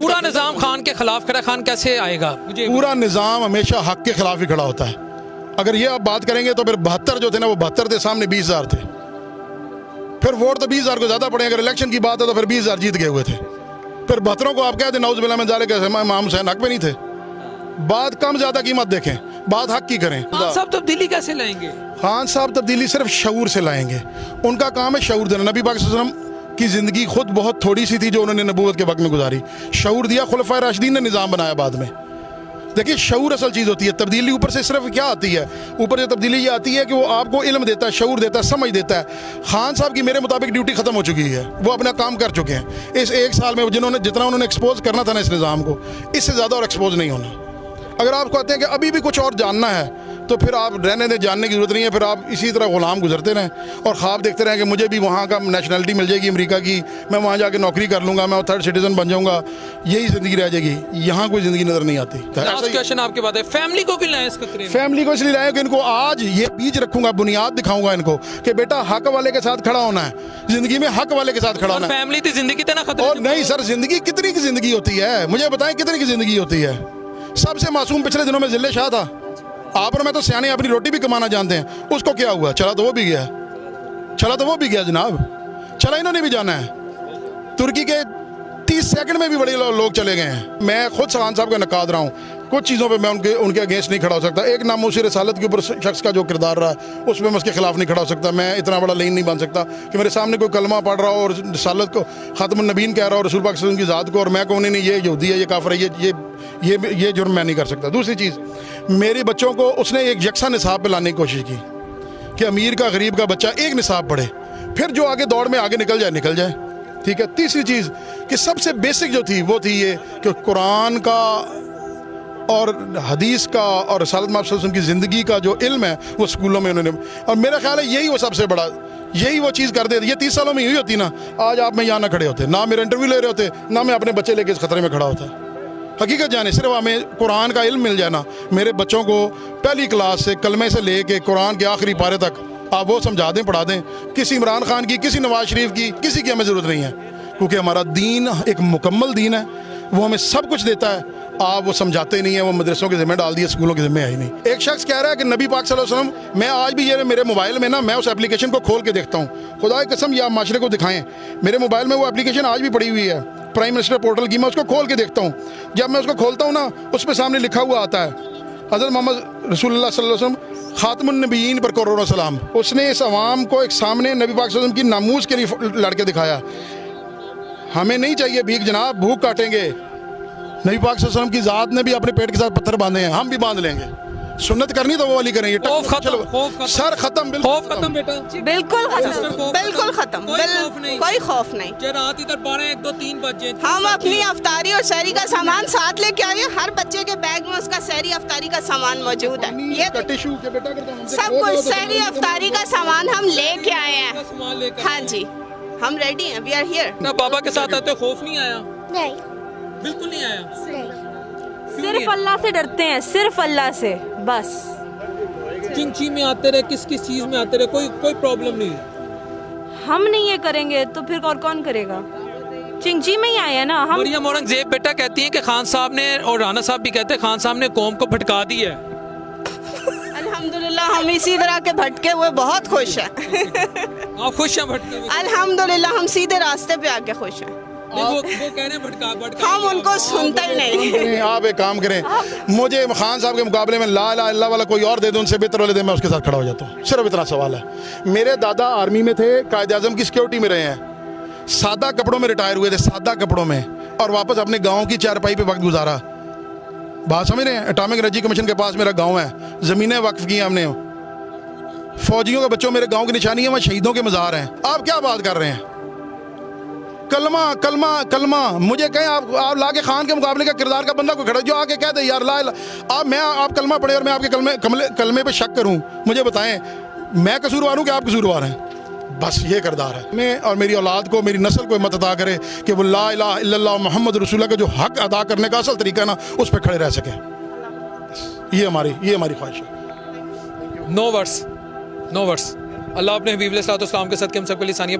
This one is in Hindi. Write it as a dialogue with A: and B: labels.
A: पूरा निज़ाम खान के खिलाफ खड़ा, खान कैसे आएगा? मुझे
B: पूरा निज़ाम हमेशा हक के खिलाफ ही खड़ा होता है। अगर ये आप बात करेंगे तो फिर 72 जो थे ना, वो 72 थे, सामने 20,000 थे। फिर वोट तो 20,000 को ज़्यादा पड़े। अगर इलेक्शन की बात है तो फिर 20,000 जीत गए हुए थे। फिर 72 को आप कहते नौज़ बिल्लाह मिन ज़ालिक इमाम हुसैन हक पे नहीं थे। बात कम ज़्यादा की मत देखें, बात हक की करें।
A: खान साहब तब्दीली कैसे लाएंगे?
B: खान साहब तब्दीली सिर्फ शऊर से लाएंगे। उनका काम है शऊर देना। नबी पाक सल्लल्लाहु अलैहि वसल्लम की ज़िंदगी खुद बहुत थोड़ी सी थी जो उन्होंने नबूवत के वक्त में गुजारी। शऊर दिया, खुलफाए राशिदीन ने निज़ाम बनाया बाद में। देखिए, शऊर असल चीज़ होती है। तब्दीली ऊपर से सिर्फ क्या आती है? ऊपर से तब्दीली ये आती है कि वो आपको इल्म देता है, शऊर देता है, समझ देता है। खान साहब की मेरे मुताबिक ड्यूटी ख़त्म हो चुकी है। वो अपना काम कर चुके हैं। इस एक साल में जिन्होंने जितना उन्होंने एक्सपोज करना था ना इस निज़ाम को, इससे ज़्यादा और एक्सपोज नहीं होना। अगर आप कहते हैं कि अभी भी कुछ और जानना है तो फिर आप रहने दें, जानने की ज़रूरत नहीं है। फिर आप इसी तरह ग़ुलाम गुजरते रहें और ख्वाब देखते रहें कि मुझे भी वहाँ का नेशनलिटी मिल जाएगी अमेरिका की, मैं वहाँ जाके नौकरी कर लूँगा, मैं थर्ड सिटीज़न बन जाऊँगा। यही ज़िंदगी रह जाएगी। यहाँ कोई ज़िंदगी नज़र नहीं आती।
A: लास्ट क्वेश्चन आपके बाद है, फैमिली को क्यों लाए इस खतरे में?
B: फैमिली को इसलिए लाए कि इनको आज ये बीज रखूँगा, बुनियाद दिखाऊँगा इनको कि बेटा हक वाले के साथ खड़ा होना है ज़िंदगी में, हक वाले के साथ खड़ा होना है।
A: फैमिली तो जिंदगी तना खतरे
B: और नहीं सर, ज़िंदगी कितनी की ज़िंदगी होती है? मुझे बताएं कितनी की ज़िंदगी होती है? सबसे मासूम पिछले दिनों में ज़िले शाह था। आप और मैं तो सियाने अपनी रोटी भी कमाना जानते हैं। उसको क्या हुआ? चला तो वो भी गया, चला तो वो भी गया जनाब, चला इन्होंने भी जाना है। तुर्की के 30 सेकंड में भी बड़े लोग चले गए हैं। मैं खुद खान साहब का नकाद रहा हूँ। कुछ चीज़ों पे मैं उनके अगेंस्ट नहीं खड़ा हो सकता। एक नामूसी रसालत के ऊपर शख्स का जो किरदार रहा उसमें मैं उसके खिलाफ नहीं खड़ा हो सकता। मैं इतना बड़ा लेन नहीं बन सकता कि मेरे सामने कोई कलमा पढ़ रहा हो और रसालत को खातमुन नबीन कह रहा हो, रसूल पाक सल्लल्लाहु अलैहि वसल्लम की ज़ात को, और मैं कहूँ नहीं ये यहूदी है, ये काफिर है, ये जुर्म मैं नहीं कर सकता। दूसरी चीज़, मेरे बच्चों को उसने एक यकसा निसाब पे लाने की कोशिश की कि अमीर का गरीब का बच्चा एक निसाब पढ़े, फिर जो आगे दौड़ में आगे निकल जाए। ठीक है। तीसरी चीज़ कि सबसे बेसिक जो थी वो थी ये कि कुरान का और हदीस का और रसूल सल्लल्लाहु अलैहि वसल्लम की ज़िंदगी का जो इल्म है वो स्कूलों में उन्होंने, और मेरा ख्याल है यही वो सबसे बड़ा, यही वो चीज़ कर देती। ये 30 सालों में हुई होती ना, आज आप में यहाँ ना खड़े होते, ना मेरा इंटरव्यू ले रहे होते, ना मैं अपने बच्चे लेके इस खतरे में खड़ा होता। हकीकत जाने सिर्फ हमें कुरान का इल्म मिल जाए ना, मेरे बच्चों को पहली क्लास से कलमे से लेके कुरान के आखिरी पारे तक आप वो समझा दें, पढ़ा दें। किसी इमरान खान की, किसी नवाज शरीफ की, किसी की हमें ज़रूरत नहीं है, क्योंकि हमारा दीन एक मुकम्मल दीन है। वो हमें सब कुछ देता है। आप वो समझाते नहीं है, वो मदरसों के ज़िम्मे डाल दिए, स्कूलों के ज़िम्मे है ही नहीं। एक शख्स कह रहा है कि नबी पाक सल्लल्लाहु अलैहि वसल्लम, मैं आज भी ये मेरे मोबाइल में ना, मैं उस एप्लीकेशन को खोल के देखता हूँ। खुदा की कसम, या माशरे को दिखाएं, मेरे मोबाइल में वो एप्लीकेशन आज भी पड़ी हुई है, प्राइम मिनिस्टर पोर्टल की। मैं उसको खोल के देखता हूँ। जब मैं उसको खोलता हूँ ना, उस पर सामने लिखा हुआ आता है हज़रत मोहम्मद रसूलुल्लाह सल्लल्लाहु अलैहि वसल्लम खातमुन नबीयीन पर करोड़ों सलाम। उसने इस आवाम को एक सामने नबी पाक सल्लल्लाहु अलैहि वसल्लम की नामूज़ के लिए लड़के दिखाया। हमें नहीं चाहिए भीख जनाब, भूख काटेंगे। नबी पाक सल्लल्लाहु अलैहि वसल्लम की ज़ात ने भी अपने पेट के साथ पत्थर बांधे हैं, हम भी बांध लेंगे। सुन्नत करनी तो वो वाली करें। ये
A: खौफ खत्म,
B: सर खत्म,
A: खौफ खत्म बेटा,
C: बिल्कुल खत्म, बिल्कुल खत्म, कोई खौफ नहीं।
A: रात इधर 12, 1, 2, 3 बजे
C: हम अपनी अफ्तारी और सहरी का सामान साथ लेके आए। हर बच्चे के बैग में उसका सहरी अफ्तारी का सामान मौजूद है। ये सब कुछ सहरी अफ्तारी का सामान हम लेके आए हैं। हाँ जी, हम रेडी हैं, वी आर हियर।
A: पापा के साथ आते खौफ नहीं आया?
D: नहीं,
A: बिल्कुल नहीं आया।
E: सिर्फ अल्लाह से डरते हैं, सिर्फ अल्लाह से बस।
A: चिंची में आते रहे, किस चीज में आते रहे, कोई प्रॉब्लम नहीं।
E: हम नहीं ये करेंगे तो फिर और कौन करेगा? चिंची में ही आए हैं ना हम।
A: मरियम औरंगजेब बेटा कहती हैं कि खान साहब ने, और राना साहब भी कहते हैं, खान साहब ने कौम को भटका दी है।
C: अल्हम्दुलिल्लाह हम इसी तरह के भटके हुए बहुत खुश हैं।
A: आप खुश हैं भटके हुए?
C: अल्हम्दुलिल्लाह हम सीधे रास्ते पे आके खुश हैं।
A: वो कह रहे हैं भटका
C: हम उनको सुनते ही नहीं।
B: आप एक काम करें, मुझे खान साहब के मुकाबले में ला इलाहा इल्लल्लाह वाला कोई और दे दो, उनसे बेहतर वाले दे, मैं उसके साथ खड़ा हो जाता हूँ। सिर्फ इतना सवाल है। मेरे दादा आर्मी में थे, कायद आज़म की सिक्योरिटी में रहे हैं, सादा कपड़ों में रिटायर हुए थे, सादा कपड़ों में, और वापस अपने गाँव की चारपाई पे वक्त गुजारा। बात समझ रहे हैं? एटॉमिक एनर्जी कमीशन के पास मेरा गाँव है, ज़मीनें वक्फ की हमने। फौजियों के बच्चों मेरे गाँव की निशानी है, वहाँ शहीदों के मज़ार हैं। आप क्या बात कर रहे हैं? कलमा कलमा कलमा। मुझे कहें आप लाके खान के मुकाबले का किरदार का बंदा को खड़ा, जो आके कह दे यार ला आप कलमा पढ़े और मैं आपके कलमे पे शक करूं, मुझे बताएं मैं कसूरवार हूं कि आप कसूरवार हैं? बस ये किरदार है। मैं और मेरी औलाद को, मेरी नस्ल को हिम्मत अदा करे कि वो ला इलाहा इल्लल्लाह मोहम्मद रसूलुल्लाह का जो हक अदा करने का असल तरीका ना, उस पर खड़े रह सके। ये हमारी ख्वाहिश है।
A: No words. अल्लाह अपने हबीब अलैहिस्सलातु वस्सलाम के सदक़े हम सबके लिए सानिया